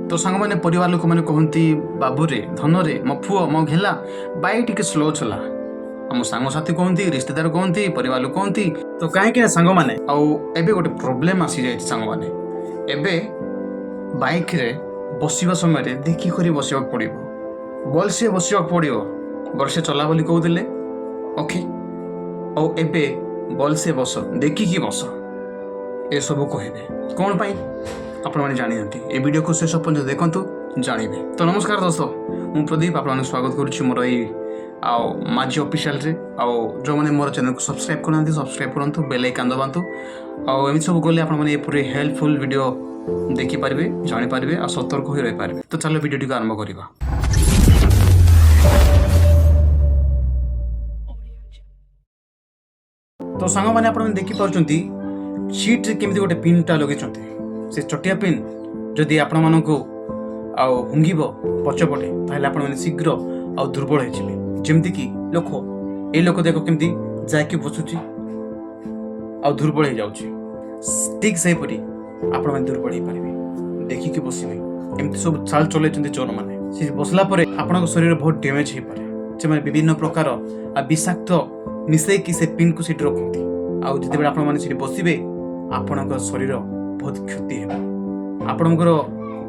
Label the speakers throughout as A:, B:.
A: तो सांग मैंने परिवार लोक मैंने कहती बाबूरे धनरे मो पुओ मो घेला बाई टिके स्लो चला आम सांगसाथी कहती रिश्तेदार कहती परिवार लोक कहती तो कहीं सांग मैंने आबे गोटे प्रोब्लेम आसी जाए सांग मैंने एबे बाइक रे बसवा समय देखिक बसवा पड़ो भलसे बसवा पड़ो भलसे चला बोली कहते ओके एबे भलसे बस देखिकी बस ए सब कहे कौन पाई आपण मैंने जानी ए वीडियो को शेष पर्यंत देखु जानवे। तो नमस्कार दोस्तों मु प्रदीप आप स्वागत करुच्ची मोर ये माझी ऑफिशियल रे जो मैंने मोर चैनल को सब्सक्राइब करना सब्सक्राइब करूँ बेल आइकन दबातु आम सब गले आपने पूरे हेल्पफुल वीडियो देखिपारे जानीपारे और सतर्क हो रही पारे। तो चलो वीडियो आरंभ करवा। तो सांग मैंने आप देखिपुंट सीट रे केमती गोटे पिनटा लगे से चटिया पिन जदि आपण मानक हुंगिब पछपटे ताहले आपण माने शीघ्र आ दुर्बल होइछिले जेमती कि लोक देखो केमती जाके बसुची आ दुर्बल हो जाउची ठीक सही परी आपण माने दुर्बल हो पारिबे देखिके बसिबे एमती सब चाल चले चंदी चोर माने से बसला परे आपन शरीर बहुत डैमेज हो पारे से माने विभिन्न प्रकार आ विषाक्त मिसई कि से पिन को सीट रखती आ जते बेला आपण माने सीट बसिबे आपन शरीर बहुत क्षति है आपणकर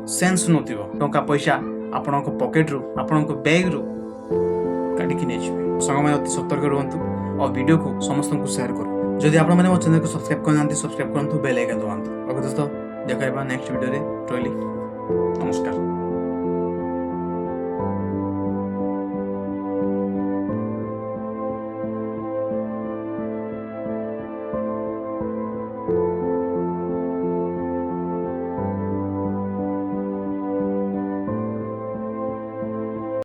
A: सेन्स नथिबो टंका पैसा आपण पॉकेट रू आपण बैग रू काटिकी नहीं संग मैंने अति सतर्क रुहतु और वीडियो को समस्त को शेयर करूँ जदि आप मो चैनल को सब्सक्राइब करना सब्सक्राइब करूँ बेल आइकन दबातु। दोस्तों देखा नेक्स्ट वीडियो रे रही।